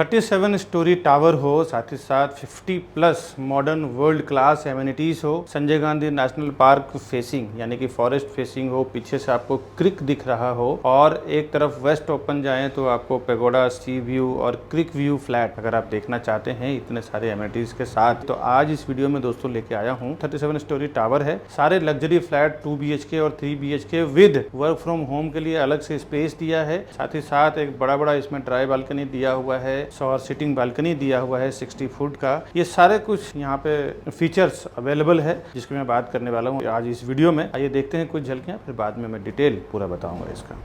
37 story tower हो, साथ ही साथ 50 plus modern world class amenities हो, Sanjay Gandhi national park facing यानी कि फॉरेस्ट फेसिंग हो, पीछे से आपको क्रिक दिख रहा हो और एक तरफ वेस्ट ओपन जाएं तो आपको पेगोडा, सी व्यू और क्रिक व्यू फ्लैट अगर आप देखना चाहते हैं इतने सारे एमिनिटीज के साथ, तो आज इस वीडियो में दोस्तों लेके आया हूँ। 37 स्टोरी टावर है, सारे लग्जरी फ्लैट 2 BHK और 3 BHK with work from home के लिए अलग से स्पेस दिया है। साथ ही साथ एक बड़ा इसमें ड्राई बालकनी दिया हुआ है और सिटिंग बालकनी दिया हुआ है 60 फुट का। ये सारे कुछ यहाँ पे फीचर्स अवेलेबल है जिसकी मैं बात करने वाला हूँ आज इस वीडियो में। आइए देखते हैं कुछ झलकियाँ, फिर बाद में मैं डिटेल पूरा बताऊंगा इसका।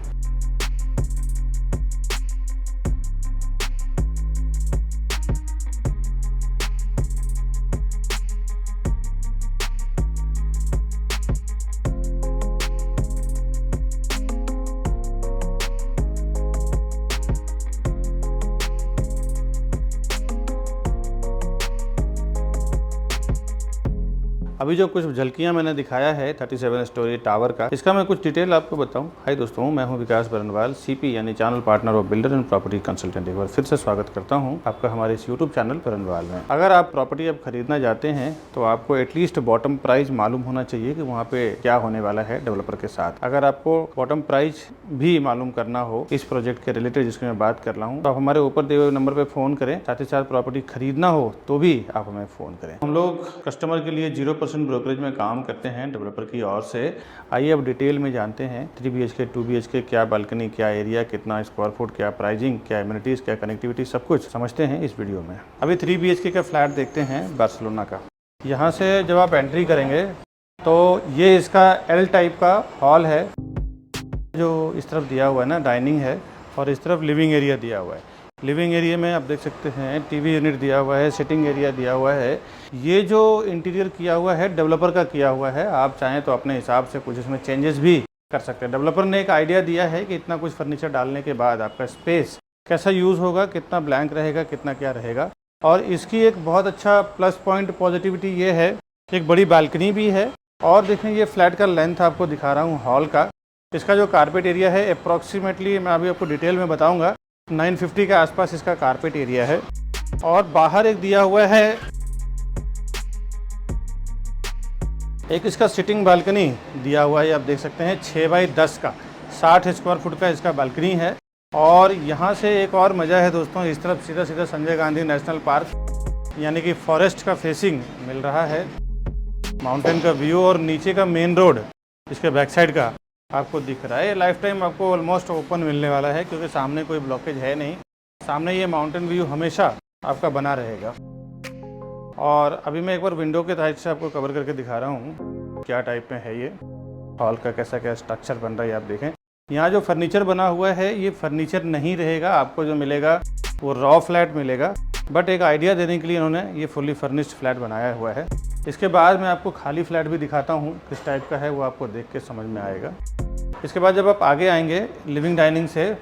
अभी जो कुछ झलकियां मैंने दिखाया है 37 स्टोरी टावर का, इसका मैं कुछ डिटेल आपको बताऊं। हाय दोस्तों, मैं हूं विकास बरनवाल, CP यानी channel partner of builder and property consultant. एक बार फिर से स्वागत करता हूं आपका हमारे इस यूट्यूब चैनल बरनवाल में। अगर आप प्रॉपर्टी अब खरीदना चाहते हैं तो आपको एटलीस्ट बॉटम प्राइस मालूम होना चाहिए कि वहाँ पे क्या होने वाला है डेवलपर के साथ। अगर आपको बॉटम प्राइस भी मालूम करना हो इस प्रोजेक्ट के रिलेटेड जिसकी मैं बात कर रहा हूँ, तो आप हमारे ऊपर दिए हुए नंबर पर फोन करें। साथ ही साथ प्रॉपर्टी खरीदना हो तो भी आप हमें फोन करें। हम लोग कस्टमर के लिए 0% ब्रोकरेज में काम करते हैं डेवलपर की ओर से। आइए अब डिटेल में जानते हैं 3 BHK 2 BHK क्या बालकनी, क्या एरिया, कितना स्क्वायर फुट, क्या प्राइसिंग, क्या एमिनिटीज, क्या कनेक्टिविटी, सब कुछ समझते हैं इस वीडियो में। अभी 3 BHK का फ्लैट देखते हैं बार्सिलोना का। यहाँ से जब आप एंट्री करेंगे तो ये इसका L टाइप का हॉल है जो इस तरफ दिया हुआ है ना, डाइनिंग है, और इस तरफ लिविंग एरिया दिया हुआ है। लिविंग एरिया में आप देख सकते हैं TV यूनिट दिया हुआ है, सिटिंग एरिया दिया हुआ है। ये जो इंटीरियर किया हुआ है डेवलपर का किया हुआ है, आप चाहें तो अपने हिसाब से कुछ इसमें चेंजेस भी कर सकते हैं। डेवलपर ने एक आइडिया दिया है कि इतना कुछ फर्नीचर डालने के बाद आपका स्पेस कैसा यूज़ होगा, कितना ब्लैंक रहेगा, कितना क्या रहेगा। और इसकी एक बहुत अच्छा प्लस पॉइंट पॉजिटिविटी ये है कि एक बड़ी बालकनी भी है। और देखें ये फ्लैट का लेंथ आपको दिखा रहा हूँ हॉल का। इसका जो कारपेट एरिया है अप्रॉक्सीमेटली मैं अभी आपको डिटेल में बताऊँगा 950 के आसपास इसका कारपेट एरिया है। और बाहर एक दिया हुआ है एक इसका सिटिंग बालकनी दिया हुआ है, आप देख सकते हैं 6 बाई 10 का 60 स्क्वायर फुट का इसका बालकनी है। और यहाँ से एक और मज़ा है दोस्तों, इस तरफ सीधा सीधा संजय गांधी नेशनल पार्क यानी कि फॉरेस्ट का फेसिंग मिल रहा है, माउंटेन का व्यू, और नीचे का मेन रोड इसके बैक साइड का आपको दिख रहा है। लाइफ टाइम आपको ऑलमोस्ट ओपन मिलने वाला है क्योंकि सामने कोई ब्लॉकेज है नहीं। सामने ये माउंटेन व्यू हमेशा आपका बना रहेगा। और अभी मैं एक बार विंडो के साइड से आपको कवर करके दिखा रहा हूँ क्या टाइप में है ये हॉल का, कैसा क्या स्ट्रक्चर बन रहा है। आप देखें यहाँ जो फर्नीचर बना हुआ है ये फर्नीचर नहीं रहेगा, आपको जो मिलेगा वो रॉ फ्लैट मिलेगा। बट एक आइडिया देने के लिए इन्होंने ये फुल्ली फर्निश्ड फ्लैट बनाया हुआ है। इसके बाद मैं आपको खाली फ्लैट भी दिखाता हूँ किस टाइप का है, वो आपको देख के समझ में आएगा। इसके बाद जब आप आगे आएंगे लिविंग डाइनिंग से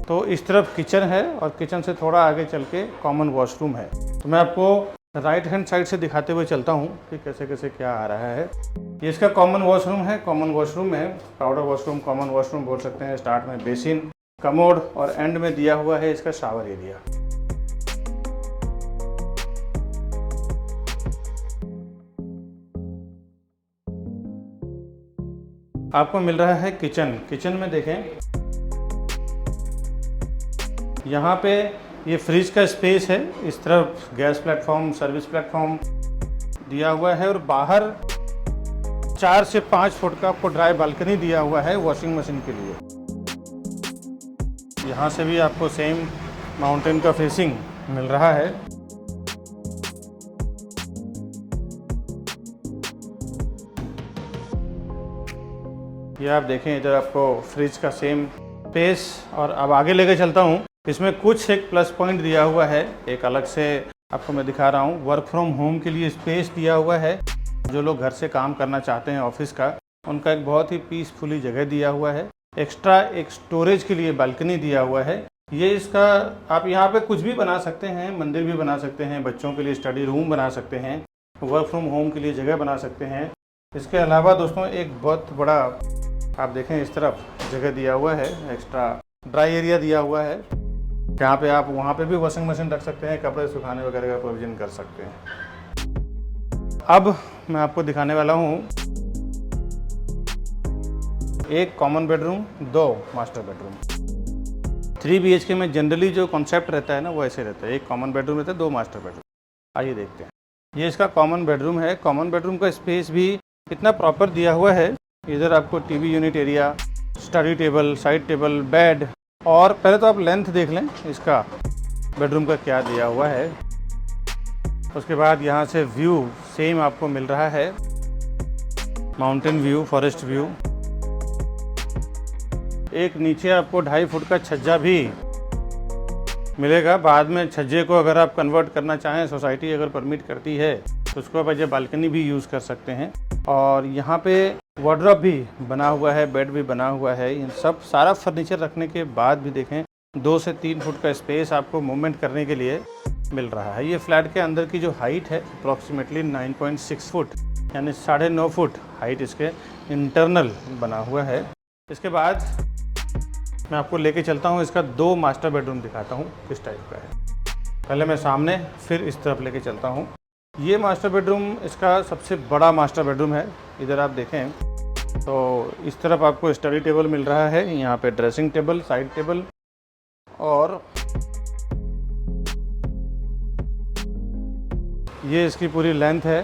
तो इस तरफ किचन है और किचन से थोड़ा आगे चल के कॉमन वॉशरूम है। तो मैं आपको राइट हैंड साइड से दिखाते हुए चलता हूँ कि कैसे कैसे क्या आ रहा है। ये इसका कॉमन वॉशरूम है। कॉमन वॉशरूम में पाउडर वॉशरूम, कॉमन वॉशरूम बोल सकते हैं। स्टार्ट में बेसिन, कमोड और एंड में दिया हुआ है इसका शावर एरिया। आपको मिल रहा है किचन। किचन में देखें यहाँ पे ये फ्रिज का स्पेस है, इस तरफ गैस प्लेटफॉर्म, सर्विस प्लेटफॉर्म दिया हुआ है, और बाहर 4 से 5 फुट का आपको ड्राई बालकनी दिया हुआ है वॉशिंग मशीन के लिए। यहाँ से भी आपको सेम माउंटेन का फेसिंग मिल रहा है। ये आप देखें इधर आपको फ्रिज का सेम स्पेस। और अब आगे लेके चलता हूँ, इसमें कुछ एक प्लस पॉइंट दिया हुआ है, एक अलग से आपको मैं दिखा रहा हूँ। वर्क फ्रॉम होम के लिए स्पेस दिया हुआ है। जो लोग घर से काम करना चाहते हैं ऑफिस का, उनका एक बहुत ही पीसफुली जगह दिया हुआ है। एक्स्ट्रा एक स्टोरेज के लिए बालकनी दिया हुआ है। ये इसका आप यहाँ पे कुछ भी बना सकते हैं, मंदिर भी बना सकते हैं, बच्चों के लिए स्टडी रूम बना सकते हैं, वर्क फ्रॉम होम के लिए जगह बना सकते हैं। इसके अलावा दोस्तों एक बहुत बड़ा आप देखें इस तरफ जगह दिया हुआ है, एक्स्ट्रा ड्राई एरिया दिया हुआ है। यहाँ पे आप वहाँ पे भी वॉशिंग मशीन रख सकते हैं, कपड़े सुखाने वगैरह का प्रोविजन कर सकते हैं। अब मैं आपको दिखाने वाला हूँ एक common bedroom, 2 master bedroom. 3 BHK में जनरली जो कॉन्सेप्ट रहता है ना वो ऐसे रहता है, एक कॉमन बेडरूम रहता है, 2 मास्टर बेडरूम। आइए देखते हैं। ये इसका कॉमन बेडरूम है। कॉमन बेडरूम का स्पेस भी इतना प्रॉपर दिया हुआ है। इधर आपको TV unit area, study table, side table, bed. और पहले तो आप लेंथ देख लें इसका बेडरूम का क्या दिया हुआ है। उसके बाद यहाँ से व्यू सेम आपको मिल रहा है, माउंटेन व्यू, फॉरेस्ट व्यू। एक नीचे आपको 2.5 फुट का छज्जा भी मिलेगा। बाद में छज्जे को अगर आप कन्वर्ट करना चाहें, सोसाइटी अगर परमिट करती है, तो उसको आप एज ए बालकनी भी यूज़ कर सकते हैं। और यहाँ पे वार्डरोब भी बना हुआ है, बेड भी बना हुआ है। इन सब सारा फर्नीचर रखने के बाद भी देखें 2 से 3 फुट का स्पेस आपको मूवमेंट करने के लिए मिल रहा है। ये फ्लैट के अंदर की जो हाइट है अप्रॉक्सीमेटली 9.6 फुट, यानी 9.5 फुट हाइट इसके इंटरनल बना हुआ है। इसके बाद मैं आपको लेके चलता हूँ, इसका 2 मास्टर बेडरूम दिखाता हूँ किस टाइप का है। पहले मैं सामने, फिर इस तरफ लेके चलता हूँ। ये मास्टर बेडरूम इसका सबसे बड़ा मास्टर बेडरूम है। इधर आप देखें तो इस तरफ आपको स्टडी टेबल मिल रहा है, यहाँ पे ड्रेसिंग टेबल, साइड टेबल, और ये इसकी पूरी लेंथ है।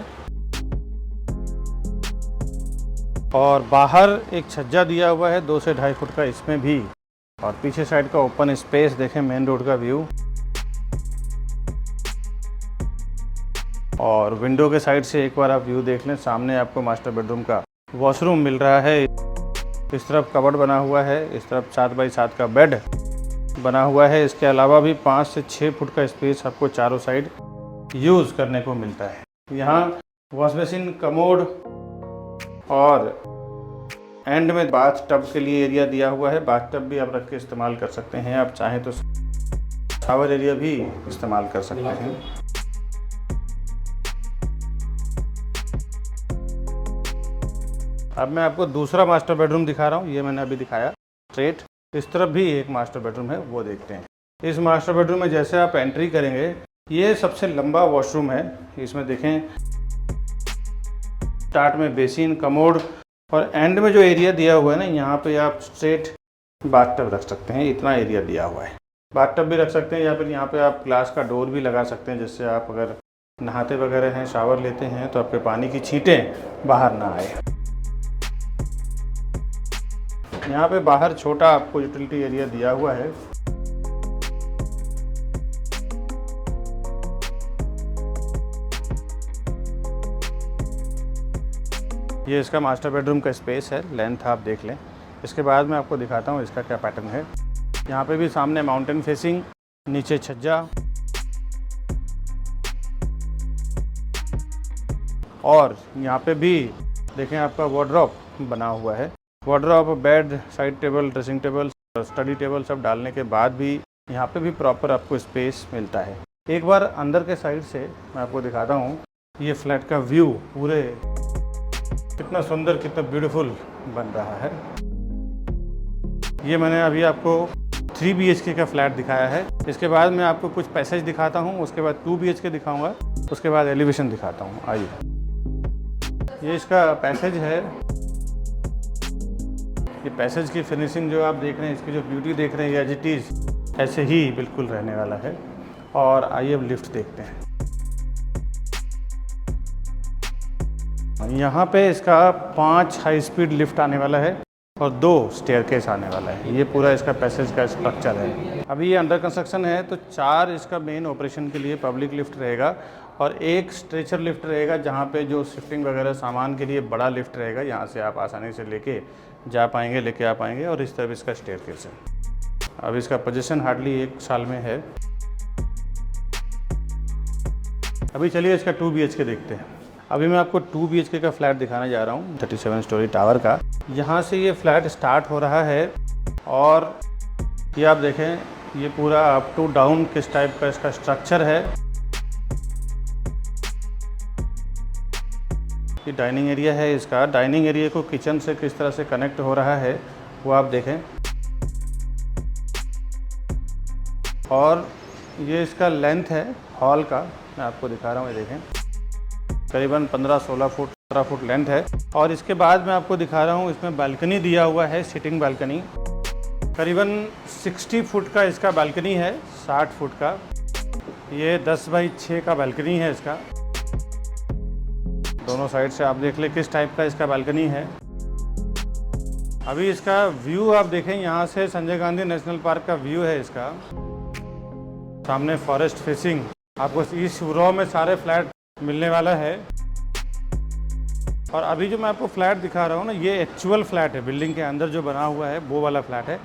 और बाहर एक छज्जा दिया हुआ है 2 से 2.5 फुट का, इसमें भी। और पीछे साइड का ओपन स्पेस देखें, मेन रोड का व्यू। और विंडो के साइड से एक बार आप व्यू देख लें। सामने आपको मास्टर बेडरूम का वॉशरूम मिल रहा है। इस तरफ कबर्ड बना हुआ है, इस तरफ 7 बाई 7 का बेड बना हुआ है। इसके अलावा भी 5 से 6 फुट का स्पेस आपको चारों साइड यूज़ करने को मिलता है। यहाँ वॉश बेसिन, कमोड और एंड में बाथ टब के लिए एरिया दिया हुआ है। बाथ टब भी आप रख के इस्तेमाल कर सकते हैं। आप चाहें तो शावर एरिया भी इस्तेमाल कर सकते हैं। अब मैं आपको दूसरा मास्टर बेडरूम दिखा रहा हूँ। ये मैंने अभी दिखाया स्ट्रेट। इस तरफ भी एक मास्टर बेडरूम है, वो देखते हैं। इस मास्टर बेडरूम में जैसे आप एंट्री करेंगे, ये सबसे लंबा वॉशरूम है। इसमें देखें स्टार्ट में बेसिन, कमोड, और एंड में जो एरिया दिया हुआ है ना, यहाँ पे आप स्ट्रेट बाथटब रख सकते हैं। इतना एरिया दिया हुआ है। बाथटब भी रख सकते हैं, या फिर यहाँ पे आप ग्लास का डोर भी लगा सकते हैं, जिससे आप अगर नहाते वगैरह हैं, शावर लेते हैं, तो आपके पानी की छींटें बाहर ना आए। यहाँ पे बाहर छोटा आपको यूटिलिटी एरिया दिया हुआ है। ये इसका मास्टर बेडरूम का स्पेस है, लेंथ आप देख लें। इसके बाद मैं आपको दिखाता हूँ इसका क्या पैटर्न है। यहाँ पे भी सामने माउंटेन फेसिंग, नीचे छज्जा, और यहाँ पे भी देखें आपका वार्डरोब बना हुआ है। Wardrobe, bed, side table, dressing table, study table सब डालने के बाद भी यहाँ पे भी प्रॉपर आपको स्पेस मिलता है। एक बार अंदर के साइड से मैं आपको दिखाता हूँ ये फ्लैट का व्यू, पूरे कितना सुंदर, कितना ब्यूटीफुल बन रहा है। ये मैंने अभी आपको 3 BHK का फ्लैट दिखाया है। इसके बाद मैं आपको कुछ पैसेज दिखाता हूँ, उसके बाद 2 BHK दिखाऊंगा, उसके बाद एलिवेशन दिखाता हूँ। आइए, ये इसका पैसेज है। ये पैसेज की फिनिशिंग जो आप देख रहे हैं, इसकी जो ब्यूटी देख रहे हैं, एज इट इज़ ऐसे ही बिल्कुल रहने वाला है। और आइए अब लिफ्ट देखते हैं। यहाँ पे इसका 5 हाई स्पीड लिफ्ट आने वाला है और 2 स्टेयरकेस आने वाला है। ये पूरा इसका पैसेज का स्ट्रक्चर है। अभी ये अंडर कंस्ट्रक्शन है, तो 4 इसका मेन ऑपरेशन के लिए पब्लिक लिफ्ट रहेगा और 1 स्ट्रेचर लिफ्ट रहेगा, जहाँ पे जो शिफ्टिंग वगैरह सामान के लिए बड़ा लिफ्ट रहेगा। यहाँ से आप आसानी से लेके जा पाएंगे, लेके आ पाएंगे। और इस तरफ इसका स्टेयरकेस है। अब इसका पोजीशन हार्डली 1 साल में है। अभी चलिए इसका 2 BHK देखते हैं। अभी मैं आपको 2 BHK का फ्लैट दिखाने जा रहा हूँ, 37 स्टोरी टावर का। यहाँ से ये फ्लैट स्टार्ट हो रहा है और ये आप देखें, ये पूरा अप टू डाउन किस टाइप का इसका स्ट्रक्चर है। ये डाइनिंग एरिया है इसका। डाइनिंग एरिया को किचन से किस तरह से कनेक्ट हो रहा है वो आप देखें। और ये इसका लेंथ है हॉल का, मैं आपको दिखा रहा हूँ, ये देखें करीबन 15-16 फुट 17 फुट लेंथ है। और इसके बाद मैं आपको दिखा रहा हूँ, इसमें बालकनी दिया हुआ है, सिटिंग बालकनी करीबन 60 फुट का इसका बालकनी है, 60 फुट का। ये 10x6 का बालकनी है इसका। दोनों साइड से आप देख ले किस टाइप का इसका बालकनी है। अभी इसका व्यू आप देखें, यहाँ से संजय गांधी नेशनल पार्क का व्यू है इसका। सामने फॉरेस्ट फेसिंग आपको इस रॉ में सारे फ्लैट मिलने वाला है। और अभी जो मैं आपको फ्लैट दिखा रहा हूँ ना, ये एक्चुअल फ्लैट है, बिल्डिंग के अंदर जो बना हुआ है वो वाला फ्लैट है।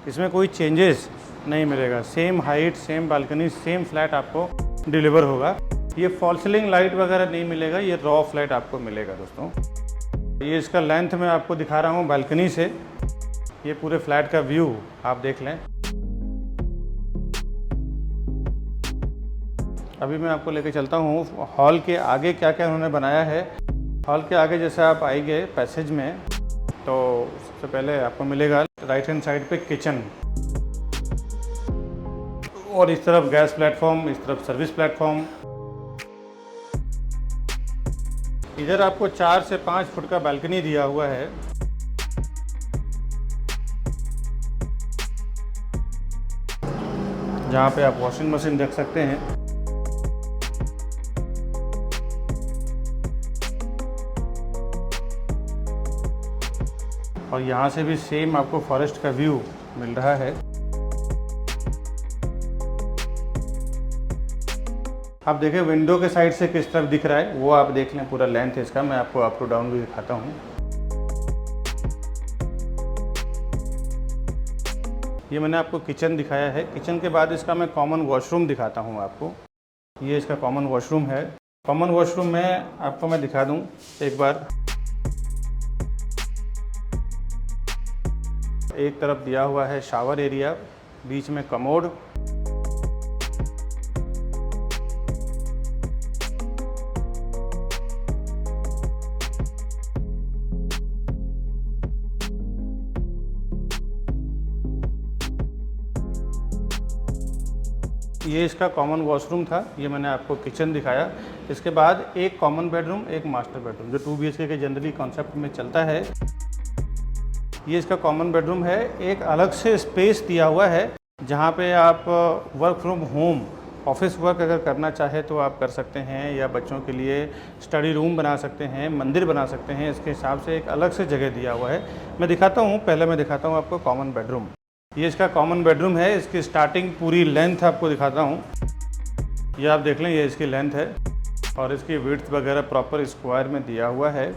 इसमें कोई चेंजेस नहीं मिलेगा, same height, same balcony, same flat आपको डिलीवर होगा। ये फॉल सीलिंग लाइट वगैरह नहीं मिलेगा, ये रॉ फ्लैट आपको मिलेगा दोस्तों। ये इसका लेंथ मैं आपको दिखा रहा हूँ बालकनी से। ये पूरे फ्लैट का व्यू आप देख लें। अभी मैं आपको लेके चलता हूँ हॉल के आगे क्या क्या उन्होंने बनाया है। हॉल के आगे जैसे आप आएंगे पैसेज में, तो सबसे पहले आपको मिलेगा राइट हैंड साइड पे किचन, और इस तरफ गैस प्लेटफॉर्म, इस तरफ सर्विस प्लेटफॉर्म। इधर आपको 4 से 5 फुट का बालकनी दिया हुआ है। जहाँ पे आप वॉशिंग मशीन रख सकते हैं। और यहाँ से भी सेम आपको फॉरेस्ट का व्यू मिल रहा है। आप देखें विंडो के साइड से किस तरफ दिख रहा है, वो आप देख लें। पूरा लेंथ है इसका, मैं आपको अप टू डाउन भी दिखाता हूँ। ये मैंने आपको किचन दिखाया है। किचन के बाद इसका मैं कॉमन वॉशरूम दिखाता हूँ आपको। ये इसका कॉमन वॉशरूम है। कॉमन वॉशरूम में आपको मैं दिखा दूँ एक बार। एक तरफ दिया हुआ है शावर एरिया, बीच में कमोड, ये इसका कॉमन वॉशरूम था। ये मैंने आपको किचन दिखाया। इसके बाद एक कॉमन बेडरूम, एक मास्टर बेडरूम, जो 2 BHK के जनरली कॉन्सेप्ट में चलता है। ये इसका कॉमन बेडरूम है। एक अलग से स्पेस दिया हुआ है जहाँ पे आप work from home, office work अगर करना चाहे तो आप कर सकते हैं, या बच्चों के लिए स्टडी रूम बना सकते हैं, मंदिर बना सकते हैं। इसके हिसाब से एक अलग से जगह दिया हुआ है। मैं दिखाता हूँ, पहले मैं दिखाता हूँ आपको कॉमन बेडरूम। ये इसका कॉमन बेडरूम है। इसकी स्टार्टिंग पूरी लेंथ आपको दिखाता हूँ। ये आप देख लें, ये इसकी लेंथ है और इसकी विड्थ वगैरह प्रॉपर स्क्वायर में दिया हुआ है।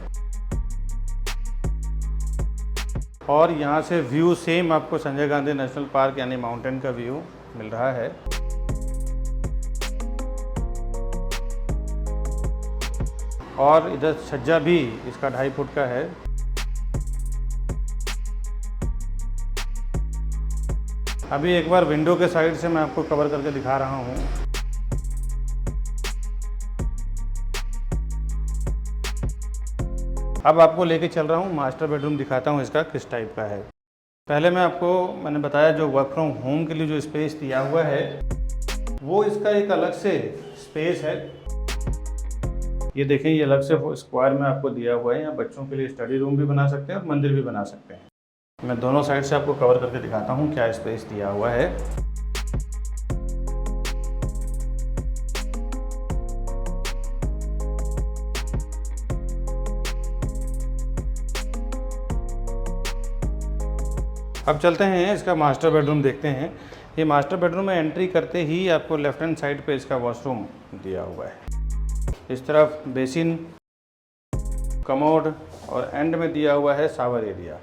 और यहाँ से व्यू सेम आपको संजय गांधी नेशनल पार्क यानी माउंटेन का व्यू मिल रहा है। और इधर छज्जा भी इसका 2.5 फुट का है। अभी एक बार विंडो के साइड से मैं आपको कवर करके दिखा रहा हूँ। अब आपको लेके चल रहा हूँ मास्टर बेडरूम, दिखाता हूँ इसका किस टाइप का है। पहले मैंने बताया जो वर्क फ्रॉम होम के लिए जो स्पेस दिया हुआ है, वो इसका एक अलग से स्पेस है। ये देखें, ये अलग से स्क्वायर में आपको दिया हुआ है। यहाँ बच्चों के लिए स्टडी रूम भी बना सकते हैं और मंदिर भी बना सकते हैं। मैं दोनों साइड से आपको कवर करके दिखाता हूँ क्या स्पेस दिया हुआ है। अब चलते हैं इसका मास्टर बेडरूम देखते हैं। ये मास्टर बेडरूम में एंट्री करते ही आपको लेफ्ट हैंड साइड पे इसका वॉशरूम दिया हुआ है। इस तरफ बेसिन, कमोड और एंड में दिया हुआ है शावर एरिया।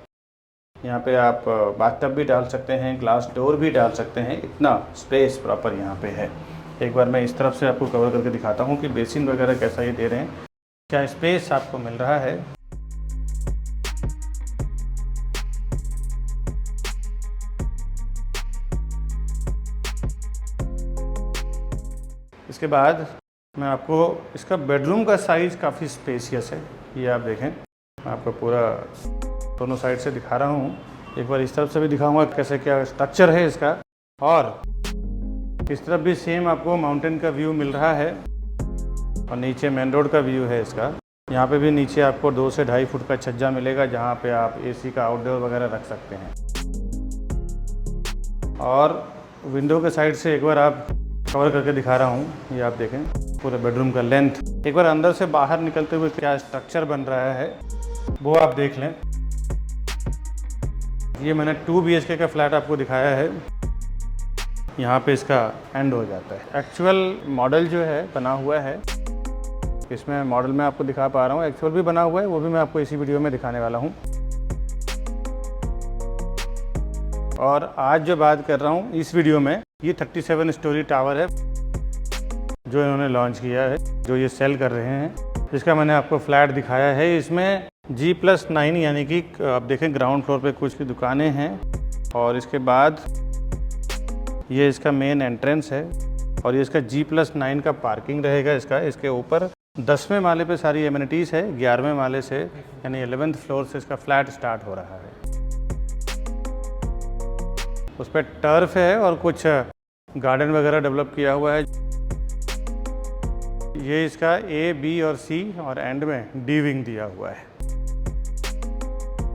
यहाँ पे आप बाथटब भी डाल सकते हैं, ग्लास डोर भी डाल सकते हैं। इतना स्पेस प्रॉपर यहाँ पे है। एक बार मैं इस तरफ से आपको कवर करके दिखाता हूँ कि बेसिन वगैरह कैसा ये दे रहे हैं, क्या स्पेस आपको मिल रहा है। इसके बाद मैं आपको इसका बेडरूम का साइज़ काफ़ी स्पेसियस है। ये आप देखें, मैं आपको पूरा दोनों साइड से दिखा रहा हूँ। एक बार इस तरफ से भी दिखाऊंगा कैसे क्या स्ट्रक्चर है इसका। और इस तरफ भी सेम आपको माउंटेन का व्यू मिल रहा है और नीचे मेन रोड का व्यू है इसका। यहाँ पे भी नीचे आपको 2 से 2.5 फुट का छज्जा मिलेगा जहाँ पे आप एसी का आउटडोर वगैरह रख सकते हैं। और विंडो के साइड से एक बार आप कवर करके दिखा रहा हूँ, ये आप देखें पूरे बेडरूम का लेंथ। एक बार अंदर से बाहर निकलते हुए क्या स्ट्रक्चर बन रहा है वो आप देख लें। ये मैंने 2 BHK का फ्लैट आपको दिखाया है, यहाँ पे इसका एंड हो जाता है। एक्चुअल मॉडल जो है बना हुआ है, इसमें मॉडल में आपको दिखा पा रहा हूँ, एक्चुअल भी बना हुआ है, वो भी मैं आपको इसी वीडियो में दिखाने वाला हूँ। और आज जो बात कर रहा हूँ इस वीडियो में, ये 37 स्टोरी टावर है जो इन्होंने लॉन्च किया है, जो ये सेल कर रहे हैं। इसका मैंने आपको फ्लैट दिखाया है। इसमें G+9 यानी कि आप देखें ग्राउंड फ्लोर पे कुछ की दुकानें हैं और इसके बाद ये इसका मेन एंट्रेंस है और ये इसका G+9 का पार्किंग रहेगा इसका। इसके ऊपर 10वें माले पे सारी एमिनिटीज़ है, 11वें माले से यानी 11th फ्लोर से इसका फ्लैट स्टार्ट हो रहा है। उस पर टर्फ है और कुछ गार्डन वगैरह डेवलप किया हुआ है। ये इसका A, B और C और एंड में D विंग दिया हुआ है।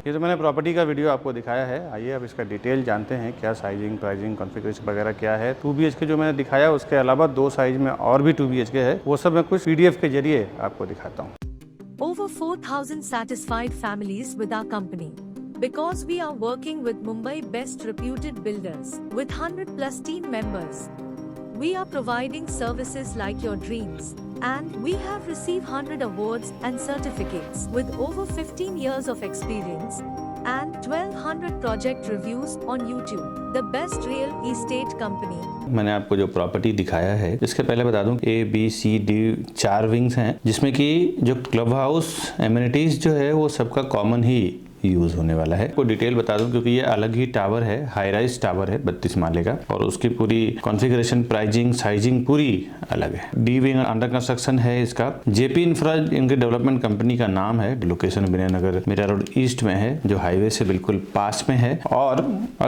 ये तो मैंने प्रॉपर्टी का वीडियो आपको दिखाया है। आइए अब इसका डिटेल जानते हैं, क्या साइजिंग, प्राइसिंग, कॉन्फ़िगरेशन वगैरह क्या है। 2 BHK जो मैंने दिखाया उसके अलावा 2 साइज में और भी 2 BHK है, वो सब मैं कुछ PDF के जरिए आपको दिखाता हूँ। Over 4,000 satisfied families with our company. Because we are working with Mumbai best reputed builders with 100+ team members. We are providing services like your dreams. And we have received 100 awards and certificates with over 15 years of experience and 1200 project reviews on YouTube. The best real estate company. मैंने आपको जो property दिखाया है, इसके पहले बता दूं A, B, C, D 4 wings हैं, जिसमें कि जो क्लब हाउस एमिनिटीज जो है वो सबका कॉमन ही यूज होने वाला है। को डिटेल बता दूं क्योंकि ये अलग ही टावर है, हाई राइज टावर है 32 माले का और उसकी पूरी कॉन्फ़िगरेशन, प्राइसिंग, साइजिंग पूरी अलग है। डी विंग अंडर कंस्ट्रक्शन है इसका। जेपी इंफ्रा इनके डेवलपमेंट कंपनी का नाम है। Location Vinaynagar Meera road east में है, जो हाईवे से बिल्कुल पास में है और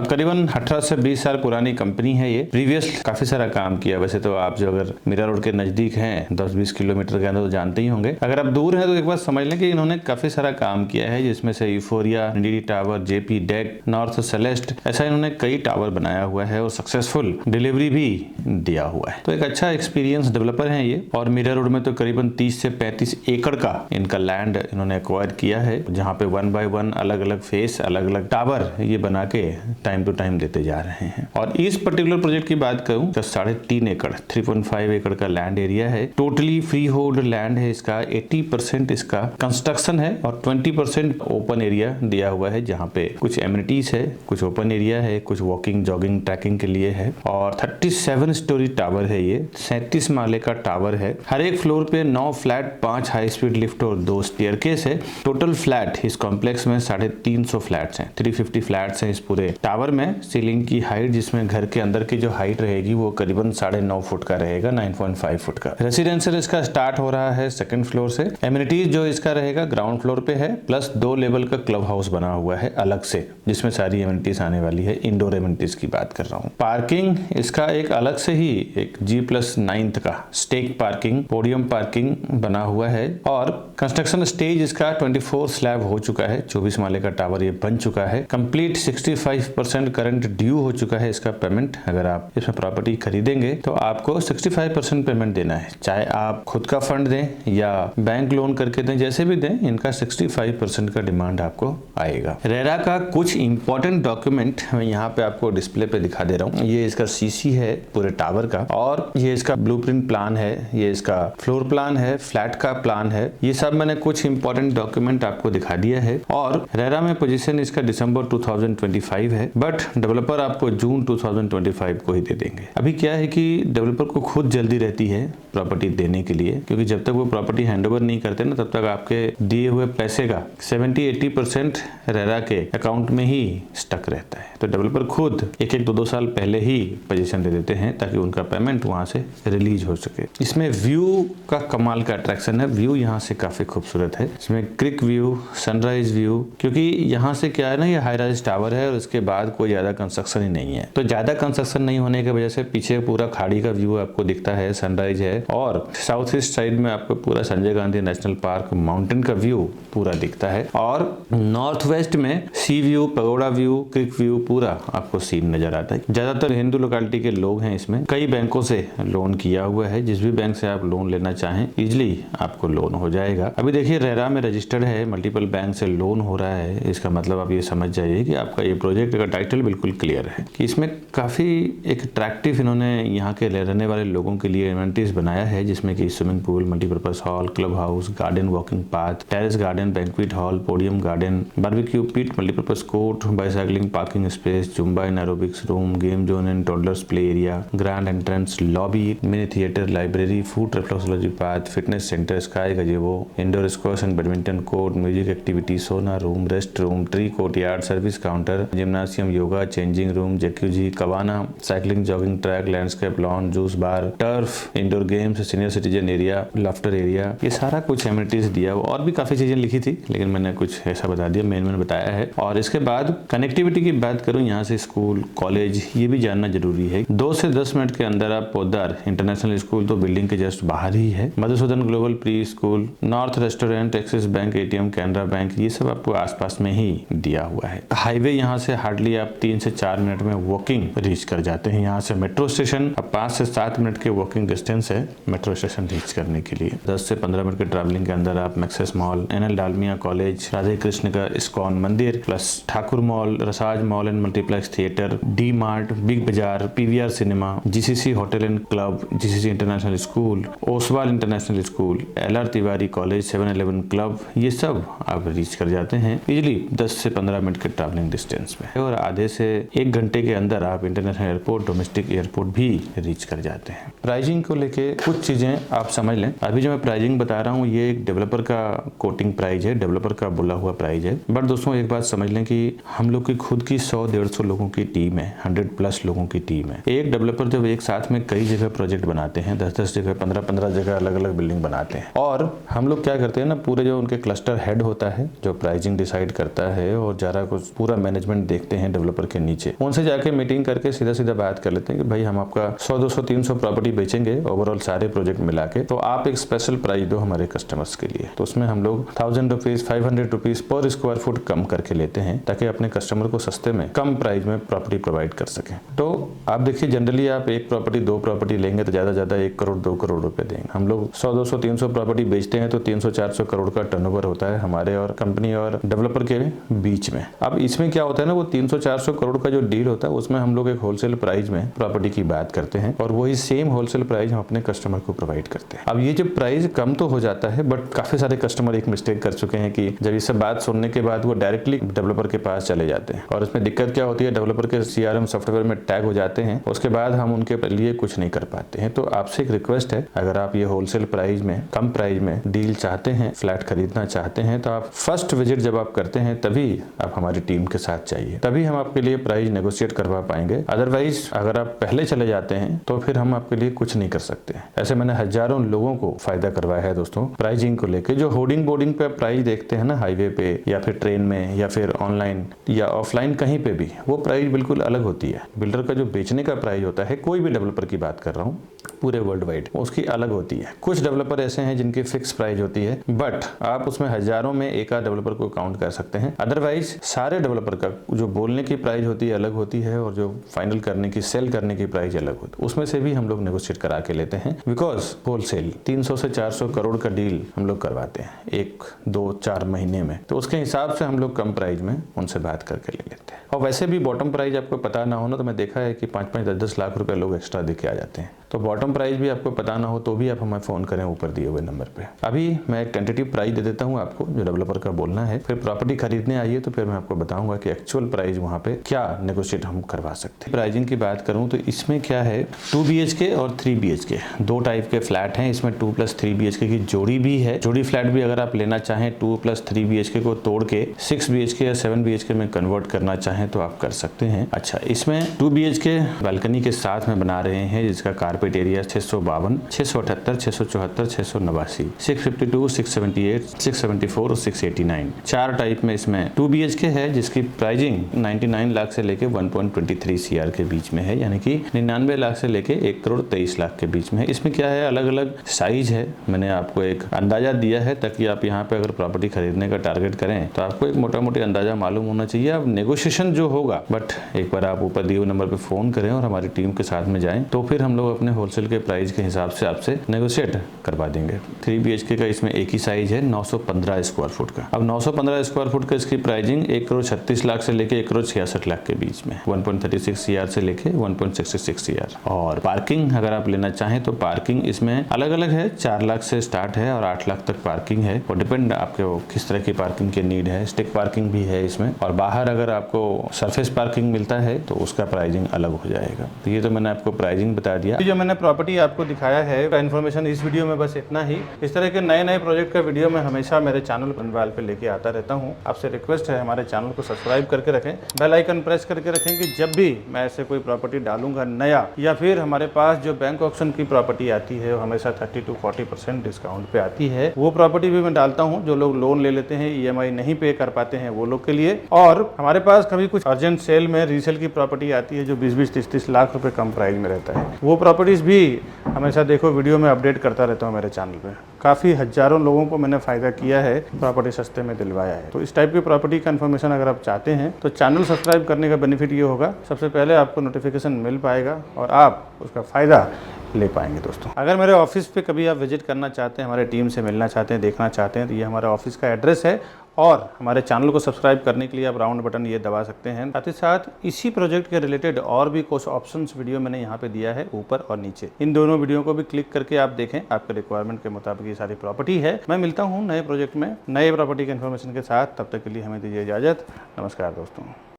करीबन 18 से 20 साल पुरानी कंपनी है। ये प्रीवियस काफी सारा काम किया। वैसे तो आप जो अगर मीरा रोड के नजदीक हैं 10-20 किलोमीटर के अंदर तो जानते ही होंगे। अगर आप दूर हैं तो एक बार समझ लें कि इन्होंने काफी सारा काम किया है, जिसमें से D tower, JP deck, north Celeste, ऐसा इन्होंने कई टावर बनाया हुआ है और सक्सेसफुल डिलीवरी भी दिया हुआ है। तो एक अच्छा एक्सपीरियंस डेवलपर है ये। और मीरा रोड में तो करीबन 30 से 35 एकड़ का इनका लैंड इन्होंने एक्वायर किया है, जहां पे 1 बाय 1 अलग अलग फेस, अलग अलग टावर ये बना के टाइम टू टाइम देते जा रहे हैं। और इस पर्टिकुलर प्रोजेक्ट की बात करूं तो 3.5 एकड़ 3.5 एकड़ का लैंड एरिया है। टोटली फ्री होल्ड लैंड है इसका। 80% इसका कंस्ट्रक्शन है और 20% ओपन एरिया दिया हुआ है, जहाँ पे कुछ एमिनिटीज है, कुछ ओपन एरिया है, कुछ वॉकिंग, जॉगिंग, ट्रैकिंग के लिए है। और 37 स्टोरी टावर है ये, 37 माले का टावर है। हर एक फ्लोर पे 9 फ्लैट, 5 हाई स्पीड लिफ्ट और 2 स्टेयरकेस है। टोटल फ्लैट इस कॉम्प्लेक्स में 350 फ्लैट्स हैं, 350 फ्लैट्स हैं इस पूरे टावर में। सीलिंग की हाइट, जिसमें घर के अंदर की जो हाइट रहेगी वो करीबन 9.5 फुट का रहेगा, 9.5 फुट का। रेसिडेंशियल इसका स्टार्ट हो रहा है 2nd फ्लोर से। एमिनिटीज जो इसका रहेगा ग्राउंड फ्लोर पे है, प्लस 2 लेवल का क्लब हाउस बना हुआ है अलग से, जिसमें सारी एमिनिटीज आने वाली है। इंडोर एमिनिटीज की बात कर रहा हूँ। पार्किंग इसका एक अलग से ही एक G+9 का स्टेक पार्किंग, पोडियम पार्किंग बना हुआ है। और कंस्ट्रक्शन स्टेज इसका 24 स्लैब हो चुका है। 24 माले का टावर ये बन चुका है। कंप्लीट 65% करंट ड्यू हो चुका है इसका पेमेंट। अगर आप इसमें प्रॉपर्टी खरीदेंगे तो आपको 65% पेमेंट देना है, चाहे आप खुद का फंड दें या बैंक लोन करके दें, जैसे भी दें, इनका 65% का डिमांड आपको आएगा। रेरा का कुछ इंपॉर्टेंट डॉक्यूमेंट मैं यहाँ पे आपको डिस्प्ले पे दिखा दे रहा हूँ। ये इसका सीसी है पूरे टावर का, और ये इसका ब्लूप्रिंट प्लान है, ये इसका फ्लोर प्लान है, फ्लैट का प्लान है। ये सब मैंने कुछ इंपॉर्टेंट डॉक्यूमेंट आपको दिखा दिया है। और रेरा में पोजीशन इसका दिसंबर 2025 है, बट डेवलपर आपको जून 2025 को ही दे देंगे। अभी क्या है कि डेवलपर को खुद जल्दी रहती है, प्रॉपर्टी देने के लिए, क्योंकि जब तक वो प्रॉपर्टी हैंडओवर नहीं करते ना तब तक आपके दिए हुए पैसे का 70-80% रेरा के अकाउंट में ही स्टक रहता है। तो डेवलपर खुद एक 2 साल पहले ही पोजीशन दे देते हैं ताकि उनका पेमेंट वहां से रिलीज हो सके। इसमें व्यू का कमाल का अट्रैक्शन है। व्यू यहाँ से काफी खूबसूरत है। इसमें क्रिक व्यू, सनराइज व्यू, क्योंकि यहाँ से क्या है ना, ये हाई राइज टावर है और उसके बाद कोई ज्यादा कंस्ट्रक्शन ही नहीं है। तो ज्यादा कंस्ट्रक्शन नहीं होने की वजह से पीछे पूरा खाड़ी का व्यू आपको दिखता है, सनराइज है, और साउथ ईस्ट साइड में आपको पूरा Sanjay Gandhi national park mountain का व्यू पूरा दिखता है, और नॉर्थ वेस्ट में सी व्यू, पगोड़ा व्यू, क्रिक व्यू पूरा आपको सीन नजर आता है। ज्यादातर हिंदू लोकेलिटी के लोग हैं इसमें। कई बैंकों से लोन किया हुआ है, जिस भी बैंक से आप लोन लेना चाहें इजिली आपको लोन हो जाएगा। अभी देखिए रेरा में रजिस्टर्ड है, मल्टीपल बैंक से लोन हो रहा है। इसका मतलब आप ये समझ जाइए कि आपका ये प्रोजेक्ट का टाइटल बिल्कुल क्लियर है कि इसमें काफी एक अट्रैक्टिव इन्होंने यहाँ के रहने वाले लोगों के लिए इन्वेंटरीज बनाया है, जिसमें कि swimming pool, multipurpose hall, club house, garden, walking path, terrace garden, banquet hall, podium garden, barbecue pit, multipurpose court, bicycling parking space, Zumba and aerobics room, game zone and toddlers play area, grand entrance lobby, mini theatre, library, foot reflexology path, fitness centre, sky gazebo, indoor squash and badminton court, music activity, sauna room, rest room, tree courtyard, service counter, gymnasium, yoga, changing room, jacuzzi, कवाना, cycling, jogging track, landscape lawn, juice bar, turf, indoor games, senior citizen area, laughter area, ये सारा कुछ amenities दिया हुआ। और भी काफी चीजें लिखी थी लेकिन मैंने कुछ ऐसा बता दिया, मेन बताया है। और इसके बाद कनेक्टिविटी की बात करूं, यहाँ से स्कूल, कॉलेज, ये भी जानना जरूरी है। 2 से 10 मिनट के अंदर आप पोद्दार इंटरनेशनल स्कूल तो बिल्डिंग के जस्ट बाहर ही है, Madhusudan global pre school, north restaurant, axis bank ATM, Canara bank, ये सब आपको आसपास में ही दिया हुआ है। हाईवे यहाँ से हार्डली आप 3 से 4 मिनट में वॉकिंग रीच कर जाते हैं। यहाँ से मेट्रो स्टेशन अब 5 से 7 मिनट के वॉकिंग डिस्टेंस है मेट्रो स्टेशन रीच करने के लिए। 10 से 15 मिनट के ट्रैवलिंग के अंदर आप Maxus mall, NL Dalmia college, Radhe Krishna का इस्कॉन मंदिर, plus Thakur mall, Rasaj mall and multiplex theatre, D Mart, Big Bazaar, PVR cinema, GCC hotel and club, GCC international school, Oswal international school, LR Tiwari college, 7-Eleven club, ये सब आप रीच कर जाते हैं इजिली 10 से 15 मिनट के ट्रैवलिंग डिस्टेंस में। और आधे से 1 घंटे के अंदर आप इंटरनेशनल एयरपोर्ट, डोमेस्टिक एयरपोर्ट भी रीच कर जाते हैं। प्राइजिंग को लेके कुछ चीजें आप समझ लें। अभी जो मैं प्राइजिंग बता रहा हूँ ये एक डेवलपर का कोटिंग प्राइस है, डेवलपर का बोला हुआ प्राइस है। बट दोस्तों एक बात समझ लें कि हम लोग की खुद की 100-150 लोगों की टीम है, 100+ लोगों की टीम है। एक डेवलपर जब एक साथ में कई जगह प्रोजेक्ट बनाते हैं, 10-10 जगह, 15-15 जगह अलग अलग बिल्डिंग बनाते हैं, और हम लोग क्या करते हैं ना, पूरे जो उनके क्लस्टर हेड होता है जो प्राइसिंग डिसाइड करता है और जरा कुछ पूरा मैनेजमेंट देखते हैं डेवलपर के नीचे, उनसे जाके मीटिंग करके सीधा सीधा बात कर लेते हैं कि भाई हम आपका 100-200-300 प्रॉपर्टी बेचेंगे ओवरऑल सारे प्रोजेक्ट मिला के, तो आप एक स्पेशल प्राइस दो हमारे कस्टमर्स के लिए। तो उसमें हम लोग 1000 रुपीज, 500 रुपीज पर स्क्वायर फुट कम करके लेते हैं ताकि अपने कस्टमर को सस्ते में कम प्राइस में प्रॉपर्टी प्रोवाइड कर सकें। तो आप देखिए जनरली आप एक प्रॉपर्टी 2 प्रॉपर्टी लेंगे तो ज्यादा 1 करोड़ 2 करोड़ रुपए देंगे। हम लोग 100-200-300 प्रॉपर्टी बेचते हैं तो 300-400 करोड़ का टर्नओवर होता है हमारे और कंपनी और डेवलपर के बीच में। अब इसमें क्या होता है ना, वो 300-400 करोड़ का जो डील होता है उसमें हम लोग एक होलसेल प्राइस में प्रॉपर्टी की बात करते हैं और वही सेम होलसेल प्राइस हम अपने कस्टमर को प्रोवाइड करते हैं। अब ये जो प्राइस कम तो हो जाता है, बट काफी सारे कस्टमर एक मिस्टेक कर चुके हैं कि जब ये सब बात सुनने के बाद वो डायरेक्टली डेवलपर के पास चले जाते हैं और उसमें दिक्कत क्या होती है, डेवलपर के CRM सॉफ्टवेयर में टैग हो जाते हैं, उसके बाद हम उनके लिए कुछ नहीं कर पाते हैं। तो आपसे एक रिक्वेस्ट है, अगर आप ये होलसेल प्राइस में, कम प्राइस में डील चाहते हैं, फ्लैट खरीदना चाहते हैं, तो आप फर्स्ट विजिट जब आप करते हैं तभी आप हमारी टीम के साथ चाहिए, तभी हम आपके लिए प्राइस नेगोशिएट करवा पाएंगे। अदरवाइज अगर आप पहले चले जाते हैं तो फिर हम आपके लिए कुछ नहीं कर सकते। ऐसे मैंने हजारों लोगों को फायदा करवाया है दोस्तों प्राइसिंग को लेके। जो होर्डिंग बोर्डिंग पे प्राइस देखते हैं ना हाईवे पे या फिर ट्रेन में या फिर ऑनलाइन या ऑफलाइन कहीं पे भी, वो प्राइस बिल्कुल अलग होती है। बिल्डर का जो बेचने का प्राइस होता है, कोई भी डेवलपर की बात कर रहा हूँ पूरे वर्ल्ड वाइड, उसकी अलग होती है। कुछ डेवलपर ऐसे हैं जिनकी फिक्स प्राइस होती है, बट आप उसमें हजारों में एक आध डेवलपर को काउंट कर सकते हैं। अदरवाइज सारे डेवलपर का जो बोलने की प्राइस होती है अलग होती है और जो फाइनल करने की, सेल करने की प्राइस अलग होती है। उसमें से भी हम लोग नेगोशिएट करा के लेते हैं, बिकॉज होलसेल 300 से 400 करोड़ का डील हम लोग करवाते हैं 1-2-4 महीने में, तो उसके हिसाब से हम लोग कम प्राइस में उनसे बात करके ले लेते हैं। और वैसे भी बॉटम प्राइस आपको पता ना हो ना, तो मैं देखा है कि 5-5, 10-10 लाख रुपए लोग एक्स्ट्रा देके आ जाते हैं। तो तो बॉटम प्राइस भी आपको पता ना हो तो भी आप हमें फ़ोन करें ऊपर दिए हुए नंबर पे। अभी मैं एक टेंटेटिव प्राइस दे देता हूँ आपको जो डेवलपर का बोलना है, फिर प्रॉपर्टी खरीदने आइए तो फिर मैं आपको बताऊंगा कि एक्चुअल प्राइस वहाँ पे क्या नेगोशिएट हम करवा सकते हैं। प्राइसिंग की बात करूँ तो इसमें क्या है, 2 BHK और 3 BHK दो टाइप के फ्लैट हैं। इसमें 2+3 BHK की जोड़ी भी है। जोड़ी फ्लैट भी अगर आप लेना चाहें 2+3 BHK को तोड़ के 6 BHK या 7 BHK में कन्वर्ट करना चाहें तो आप कर सकते हैं। अच्छा, इसमें 2 BHK बालकनी के साथ में बना रहे हैं जिसका कारपेट एरिया 652, 678, 674, 689, 652, 678, 674 और 689 चार टाइप में इसमें 2 BHK है जिसकी प्राइसिंग 99 लाख से लेके 1.23 CR के बीच में है, यानी कि 99 लाख से लेके 1,23,00,000 के बीच में है। इसमें क्या है, अलग अलग साइज है। मैंने आपको एक अंदाजा दिया है ताकि आप यहाँ पे अगर प्रॉपर्टी खरीदने का टारगेट करें तो आपको एक मोटा मोटी अंदाजा मालूम होना चाहिए। अब नेगोशिएशन जो होगा, बट एक बार आप ऊपर दिए हुए नंबर पे फोन करें और हमारी टीम के साथ में जाएं तो फिर हम लोग अपने होलसेल के प्राइस के हिसाब से आपसे नेगोशिएट करवा देंगे। 3 BHK का इसमें एक ही साइज है 915 स्क्वायर फुट का। अब 915 स्क्वायर फुट का इसकी प्राइसिंग 1,36,00,000 से लेके 1,66,00,000 के बीच में, 1.36 CR से लेके 1.66 CR। और पार्किंग अगर आप लेना चाहें तो पार्किंग इसमें अलग अलग है, 4 लाख से स्टार्ट है और 8 लाख तक पार्किंग है। और डिपेंड आपको किस तरह की पार्किंग की नीड है। स्टिक पार्किंग भी है इसमें, और बाहर अगर आपको सरफेस पार्किंग मिलता है तो उसका प्राइसिंग अलग हो जाएगा। तो ये तो मैंने आपको प्राइसिंग बता दिया। जो मैंने प्रॉपर्टी आपको दिखाया है इन्फॉर्मेशन इस वीडियो में बस इतना ही। इस तरह के नए नए प्रोजेक्ट का वीडियो मैं हमेशा मेरे चैनल बनवाल पे लेके आता रहता हूँ। आपसे रिक्वेस्ट है हमारे चैनल को सब्सक्राइब करके रखें, बेल आइकन प्रेस करके रखें कि जब भी मैं ऐसे कोई प्रॉपर्टी डालूंगा नया, या फिर हमारे पास जो बैंक ऑक्शन की प्रॉपर्टी आती है वो हमेशा 30 to 40% डिस्काउंट पे आती है, वो प्रॉपर्टी भी मैं डालता हूँ। जो लोग लोन ले लेते हैं, EMI नहीं पे कर पाते हैं, वो लोग के लिए। और हमारे पास कभी कुछ अर्जेंट सेल में रीसेल की प्रॉपर्टी आती है जो 20-20, 30-30 लाख रुपए कम प्राइस में रहता है, वो प्रॉपर्टीज भी हमेशा देखो वीडियो में अपडेट करता रहता हूँ मेरे चैनल पे। काफ़ी हजारों लोगों को मैंने फ़ायदा किया है, प्रॉपर्टी सस्ते में दिलवाया है। तो इस टाइप की प्रॉपर्टी का इन्फॉर्मेशन अगर आप चाहते हैं तो चैनल सब्सक्राइब करने का बेनिफिट ये होगा, सबसे पहले आपको नोटिफिकेशन मिल पाएगा और आप उसका फ़ायदा ले पाएंगे। दोस्तों, अगर मेरे ऑफिस पे कभी आप विजिट करना चाहते हैं, हमारे टीम से मिलना चाहते हैं, देखना चाहते हैं, तो ये हमारा ऑफिस का एड्रेस है। और हमारे चैनल को सब्सक्राइब करने के लिए आप राउंड बटन ये दबा सकते हैं। साथ ही साथ इसी प्रोजेक्ट के रिलेटेड और भी कुछ ऑप्शंस वीडियो मैंने यहाँ पे दिया है ऊपर और नीचे। इन दोनों वीडियो को भी क्लिक करके आप देखें, आपके रिक्वायरमेंट के मुताबिक ये सारी प्रॉपर्टी है। मैं मिलता हूँ नए प्रोजेक्ट में नए प्रॉपर्टी के इन्फॉर्मेशन के साथ। तब तक के लिए हमें दीजिए इजाजत। नमस्कार दोस्तों।